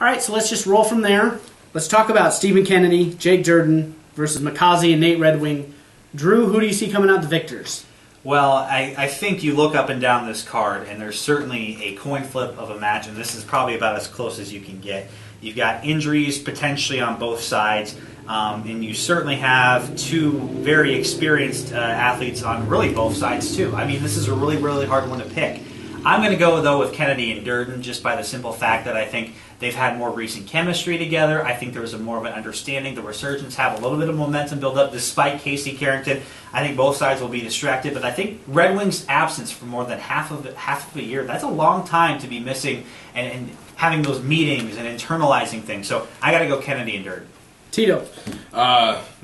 All right, so let's just roll from there. Let's talk about Stephen Kennedy, Jake Durden versus Makazi and Nate Red Wing. Drew, who do you see coming out the victors? Well, I think you look up and down this card, and there's certainly a coin flip of a match, and this is probably about as close as you can get. You've got injuries potentially on both sides, and you certainly have two very experienced athletes on really both sides, too. I mean, this is a really, really hard one to pick. I'm going to go, though, with Kennedy and Durden just by the simple fact that I think they've had more recent chemistry together. I think there's more of an understanding. The resurgence have a little bit of momentum build up despite Casey Karrington. I think both sides will be distracted, but I think Red Wing's absence for more than half of a year, that's a long time to be missing and having those meetings and internalizing things. So I got to go Kennedy and Durden. Tito.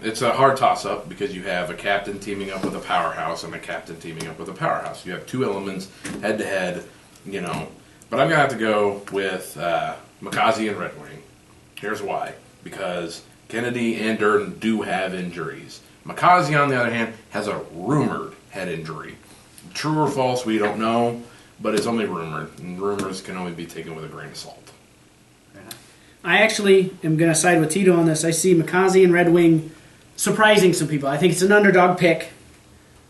It's a hard toss-up because you have a captain teaming up with a powerhouse and a captain teaming up with a powerhouse. You have two elements head-to-head, But I'm going to have to go with Makazi and Red Wing. Here's why. Because Kennedy and Durden do have injuries. Makazi, on the other hand, has a rumored head injury. True or false, we don't know, but it's only rumored. And rumors can only be taken with a grain of salt. I actually am going to side with Tito on this. I see Makazi and Red Wing surprising some people. I think it's an underdog pick,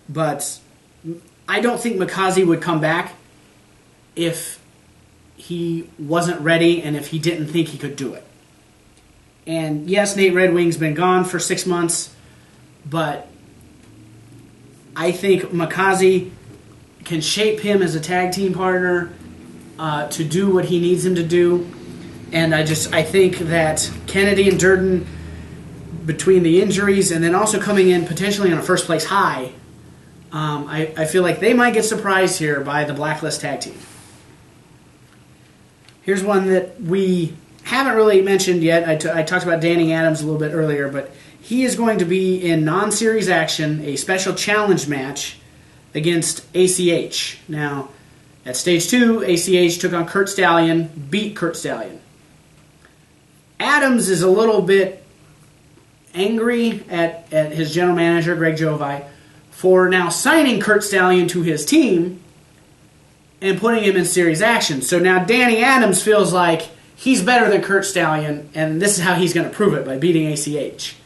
but I don't think Makazi would come back if he wasn't ready and if he didn't think he could do it. And yes, Nate Red Wing's been gone for 6 months, but I think Makazi can shape him as a tag team partner to do what he needs him to do. And I think that Kennedy and Durden, between the injuries and then also coming in potentially on a first place high, I feel like they might get surprised here by the Blacklist tag team. Here's one that we haven't really mentioned yet. I talked about Danny Adams a little bit earlier, but he is going to be in non-series action, a special challenge match against ACH. Now, at Stage 2, ACH took on Kurt Stallion, beat Kurt Stallion. Adams is a little bit angry at his general manager, Greg Jovi, for now signing Kurt Stallion to his team and putting him in series action. So now Danny Adams feels like he's better than Kurt Stallion, and this is how he's going to prove it, by beating ACH.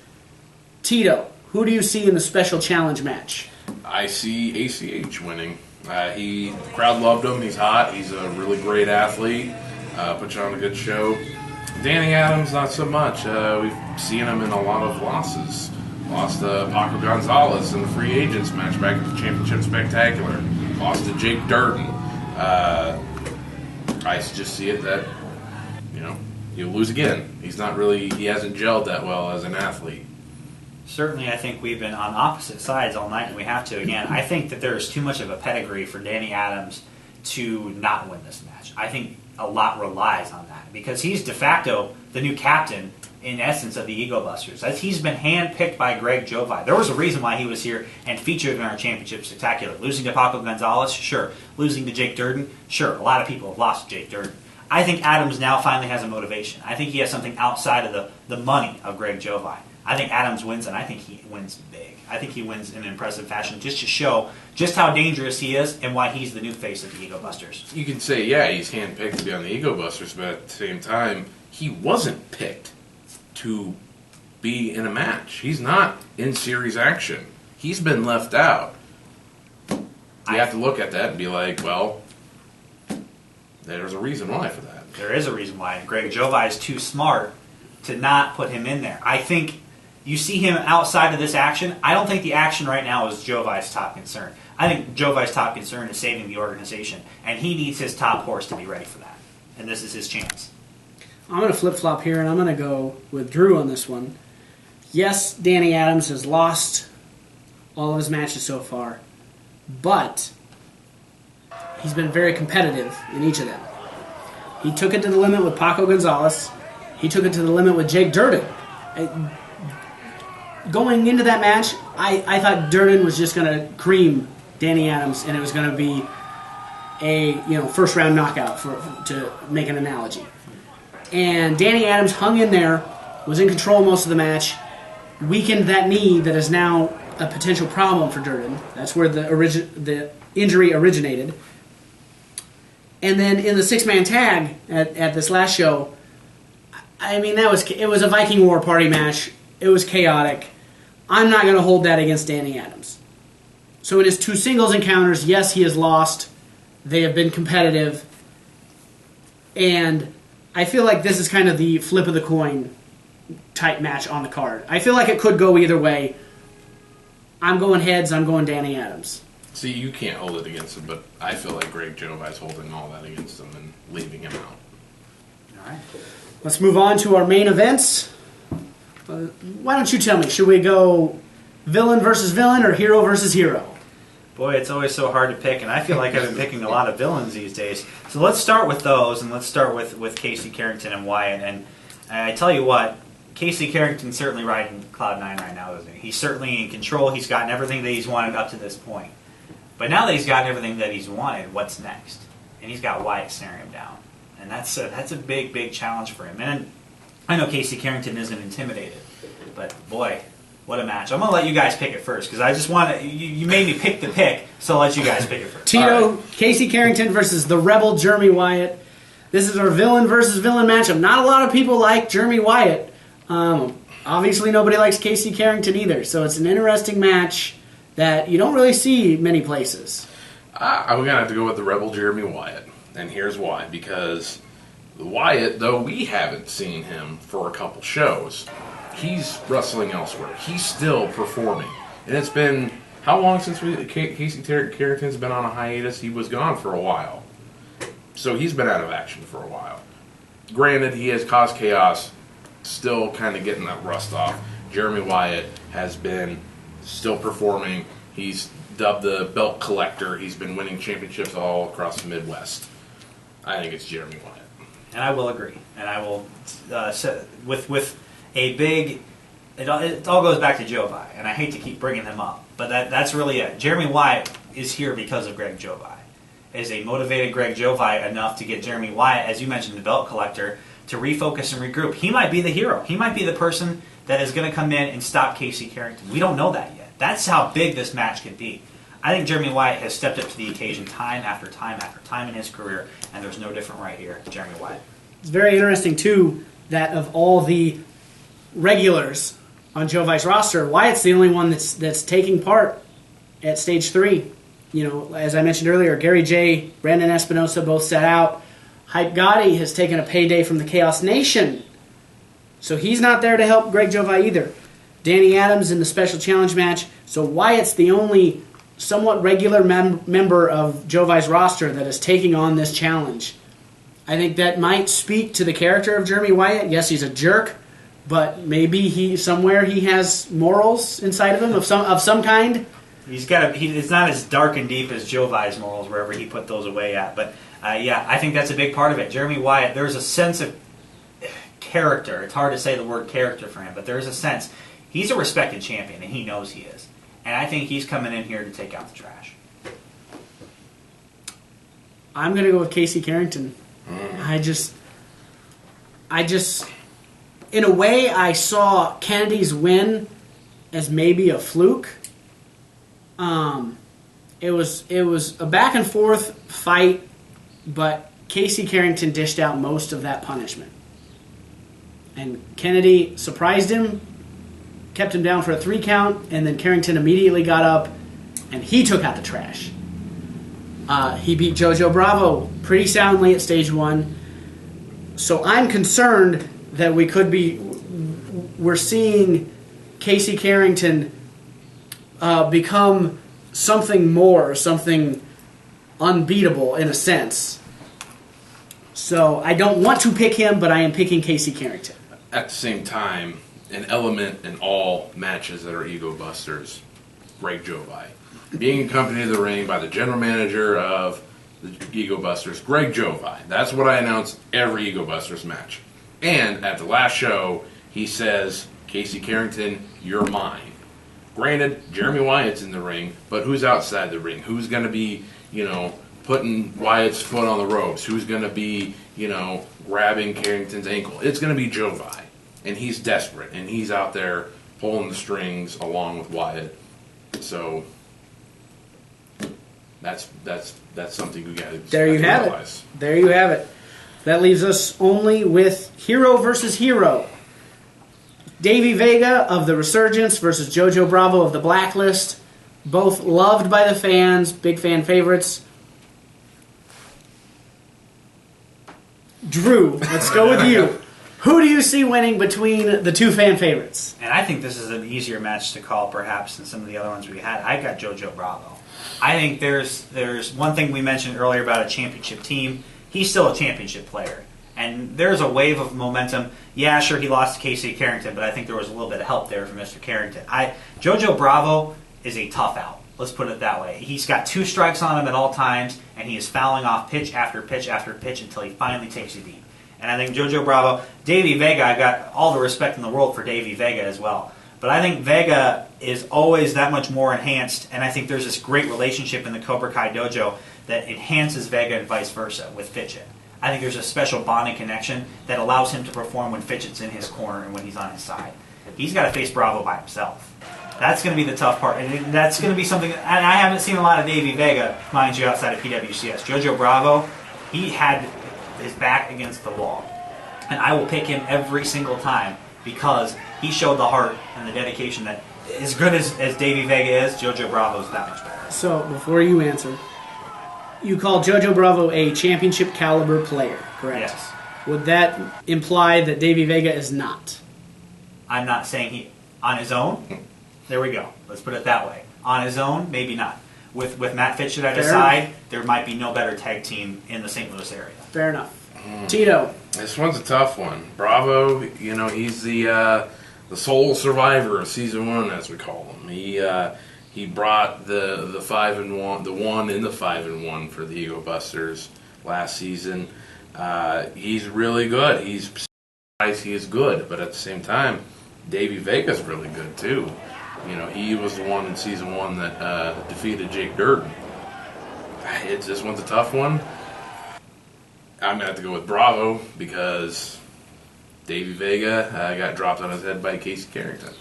Tito, who do you see in the special challenge match? I see ACH winning. The crowd loved him. He's hot. He's a really great athlete. Put you on a good show. Danny Adams, not so much. We've seen him in a lot of losses. Lost to Paco Gonzalez in the free agents match back at the Championship Spectacular. Lost to Jake Durden. I just see it that, he'll lose again. He hasn't gelled that well as an athlete. Certainly, I think we've been on opposite sides all night, and we have to again. I think that there's too much of a pedigree for Danny Adams to not win this match. I think a lot relies on that because he's de facto the new captain, in essence, of the Ego Busters. As he's been handpicked by Greg Jovi. There was a reason why he was here and featured in our Championship Spectacular. Losing to Paco Gonzalez, sure. Losing to Jake Durden, sure. A lot of people have lost to Jake Durden. I think Adams now finally has a motivation. I think he has something outside of the money of Greg Jovi. I think Adams wins, and I think he wins big. I think he wins in an impressive fashion just to show just how dangerous he is and why he's the new face of the Ego Busters. You can say, yeah, he's handpicked to be on the Ego Busters, but at the same time, he wasn't picked to be in a match. He's not in series action. He's been left out. You have to look at that and be like, well, there's a reason why for that. There is a reason why. Greg Jovi is too smart to not put him in there. I think you see him outside of this action. I don't think the action right now is Jovi's top concern. I think Jovi's top concern is saving the organization, and he needs his top horse to be ready for that. And this is his chance. I'm going to flip-flop here, and I'm going to go with Drew on this one. Yes, Danny Adams has lost all of his matches so far, but he's been very competitive in each of them. He took it to the limit with Paco Gonzalez. He took it to the limit with Jake Durden. Going into that match, I thought Durden was just going to cream Danny Adams, and it was going to be a first-round knockout, to make an analogy. And Danny Adams hung in there, was in control most of the match, weakened that knee that is now a potential problem for Durden. That's where the injury originated. And then in the six-man tag at this last show, I mean, it was a Viking War party match. It was chaotic. I'm not going to hold that against Danny Adams. So in his 2 singles encounters, yes, he has lost. They have been competitive. And I feel like this is kind of the flip of the coin type match on the card. I feel like it could go either way. I'm going heads. I'm going Danny Adams. See, you can't hold it against him, but I feel like Greg Jovi's holding all that against him and leaving him out. All right. Let's move on to our main events. Why don't you tell me? Should we go villain versus villain or hero versus hero? Boy, it's always so hard to pick, and I feel like I've been picking a lot of villains these days. So let's start with those, and let's start with Casey Karrington and Wyatt. And I tell you what, Casey Karrington's certainly riding Cloud 9 right now, isn't he? He's certainly in control. He's gotten everything that he's wanted up to this point. But now that he's gotten everything that he's wanted, what's next? And he's got Wyatt staring him down. And that's a big, big challenge for him. And I know Casey Karrington isn't intimidated, but boy, what a match. I'm going to let you guys pick it first, because I just want to, you made me pick the pick, so I'll let you guys pick it first. Tito, right. Casey Karrington versus the Rebel Jeremy Wyatt. This is our villain versus villain matchup. Not a lot of people like Jeremy Wyatt. Obviously nobody likes Casey Karrington either, so it's an interesting match that you don't really see many places. I'm going to have to go with the Rebel Jeremy Wyatt, and here's why. Because Wyatt, though we haven't seen him for a couple shows, he's wrestling elsewhere. He's still performing. And it's been, how long since Casey Karrington's been on a hiatus? He was gone for a while. So he's been out of action for a while. Granted, he has caused chaos, still kind of getting that rust off. Jeremy Wyatt has been still performing. He's dubbed the belt collector. He's been winning championships all across the Midwest. I think it's Jeremy Wyatt. And I will agree. And I will, with a big, it all goes back to Jovi. And I hate to keep bringing him up, but that's really it. Jeremy Wyatt is here because of Greg Jovi. Is a motivated Greg Jovi enough to get Jeremy Wyatt, as you mentioned, the belt collector, to refocus and regroup. He might be the hero. He might be the person that is going to come in and stop Casey Karrington. We don't know that yet. That's how big this match could be. I think Jeremy Wyatt has stepped up to the occasion time after time after time in his career, and there's no different right here. Jeremy Wyatt. It's very interesting, too, that of all the regulars on Jovi's roster, Wyatt's the only one that's taking part at Stage 3. You know, as I mentioned earlier, Gary J., Brandon Espinosa both set out. Hype Gotti has taken a payday from the Chaos Nation, so he's not there to help Greg Jovi either. Danny Adams in the special challenge match, so Wyatt's the only somewhat regular member of Jovi's roster that is taking on this challenge. I think that might speak to the character of Jeremy Wyatt. Yes, he's a jerk, but maybe he has morals inside of him of some kind. It's not as dark and deep as Jovi's morals, wherever he put those away at. But yeah, I think that's a big part of it. Jeremy Wyatt, there's a sense of character. It's hard to say the word character for him, but there's a sense. He's a respected champion, and he knows he is. And I think he's coming in here to take out the trash. I'm going to go with Casey Karrington. I just, in a way, I saw Kennedy's win as maybe a fluke. It was a back and forth fight, but Casey Karrington dished out most of that punishment. And Kennedy surprised him, kept him down for a 3 count, and then Karrington immediately got up and he took out the trash. He beat Jojo Bravo pretty soundly at Stage 1. So I'm concerned that we're seeing Casey Karrington become something more, something unbeatable in a sense. So I don't want to pick him, but I am picking Casey Karrington. At the same time, an element in all matches that are ego busters, Greg Jovi. Being accompanied to the ring by the general manager of the Ego Busters, Greg Jovi. That's what I announce every Ego Busters match. And at the last show, he says, Casey Karrington, you're mine. Granted, Jeremy Wyatt's in the ring, but who's outside the ring? Who's going to be, putting Wyatt's foot on the ropes? Who's going to be, grabbing Carrington's ankle? It's going to be Jovi. And he's desperate, and he's out there pulling the strings along with Wyatt. So that's something we got to There you have realize. it. There you have it. That leaves us only with hero versus hero. Davey Vega of the Resurgence versus Jojo Bravo of the Blacklist. Both loved by the fans, big fan favorites. Drew, let's go with you. Who do you see winning between the two fan favorites? And I think this is an easier match to call, perhaps, than some of the other ones we had. I got Jojo Bravo. I think there's one thing we mentioned earlier about a championship team. He's still a championship player. And there's a wave of momentum. Yeah, sure, he lost to Casey Karrington, but I think there was a little bit of help there from Mr. Karrington. Jojo Bravo is a tough out. Let's put it that way. He's got 2 strikes on him at all times, and he is fouling off pitch after pitch after pitch until he finally takes you deep. And I think Jojo Bravo, Davey Vega, I've got all the respect in the world for Davey Vega as well. But I think Vega is always that much more enhanced, and I think there's this great relationship in the Cobra Kai dojo that enhances Vega and vice versa with Fitchett. I think there's a special bonding connection that allows him to perform when Fitchett's in his corner and when he's on his side. He's got to face Bravo by himself. That's going to be the tough part, and that's going to be something. And I haven't seen a lot of Davey Vega, mind you, outside of PWCS. Jojo Bravo, he had his back against the wall, and I will pick him every single time because he showed the heart and the dedication that, as good as Davey Vega is, Jojo Bravo is that much better. So, before you answer, you call Jojo Bravo a championship caliber player, correct? Yes. Would that imply that Davey Vega is not? I'm not saying he, on his own. There we go. Let's put it that way. On his own, maybe not. With Matt Fitchett at his side, there might be no better tag team in the St. Louis area. Fair enough. Tito. This one's a tough one. Bravo, he's the sole survivor of season 1, as we call him. He brought the 5-1, the 1 in the 5-1 for the Ego Busters last season. He's really good. He is good, but at the same time, Davey Vega's really good too. He was the one in season 1 that defeated Jake Durden. This one's a tough one. I'm gonna have to go with Bravo because Davey Vega got dropped on his head by Casey Karrington.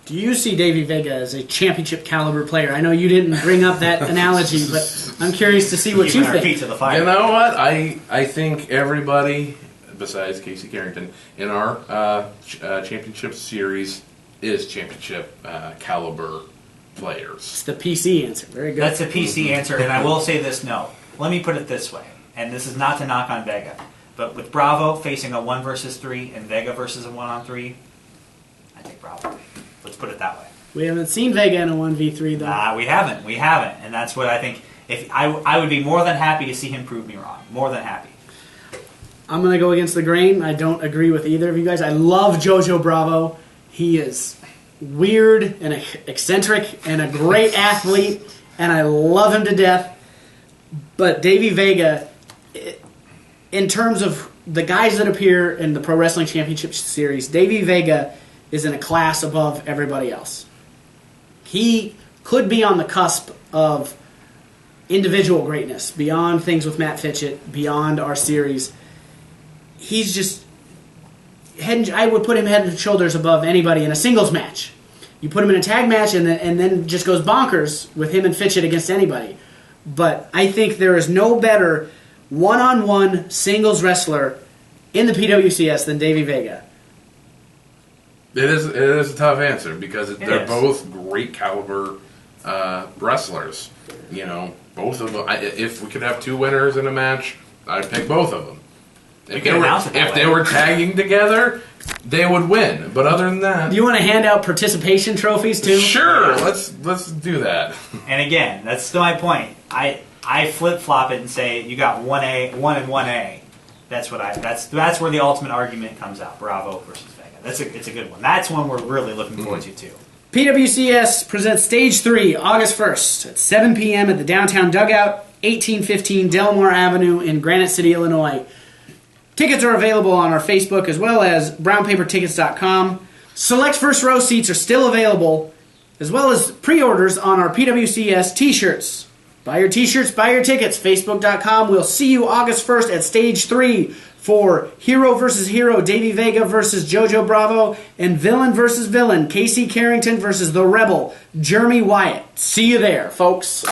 Do you see Davey Vega as a championship caliber player? I know you didn't bring up that analogy, but I'm curious to see what you think. Feet to the fire. You know what? I think everybody besides Casey Karrington in our championship series is championship caliber players. It's the PC answer. Very good. That's a PC answer, and I will say this, no. Let me put it this way, and this is not to knock on Vega, but with Bravo facing a 1 versus 3 and Vega versus a 1-on-3, I take Bravo. Let's put it that way. We haven't seen Vega in a 1v3, though. We haven't, and that's what I think. If I would be more than happy to see him prove me wrong. More than happy. I'm going to go against the grain. I don't agree with either of you guys. I love Jojo Bravo. He is weird and eccentric and a great athlete, and I love him to death. But Davey Vega, in terms of the guys that appear in the Pro Wrestling Championship Series, Davey Vega is in a class above everybody else. He could be on the cusp of individual greatness, beyond things with Matt Fitchett, beyond our series. He's just I would put him head and shoulders above anybody in a singles match. You put him in a tag match and then just goes bonkers with him and Fitchett against anybody. But I think there is no better one-on-one singles wrestler in the PWCS than Davey Vega. It is a tough answer because they're both great caliber wrestlers. Both of them. If we could have 2 winners in a match, I'd pick both of them. If they were tagging together, they would win. But other than that, do you want to hand out participation trophies too? Sure, let's do that. And again, that's still my point. I flip flop it and say you got 1A, 1 and 1A. That's where the ultimate argument comes out. Bravo versus Vega. It's a good one. That's one we're really looking forward to too. PWCS presents Stage 3, August 1st at 7 p.m. at the Downtown Dugout, 1815 Delmar Avenue in Granite City, Illinois. Tickets are available on our Facebook as well as brownpapertickets.com. Select first row seats are still available, as well as pre-orders on our PWCS t-shirts. Buy your t-shirts, buy your tickets, facebook.com. We'll see you August 1st at Stage 3 for Hero versus Hero, Davey Vega versus Jojo Bravo, and Villain versus Villain, Casey Karrington versus The Rebel, Jeremy Wyatt. See you there, folks.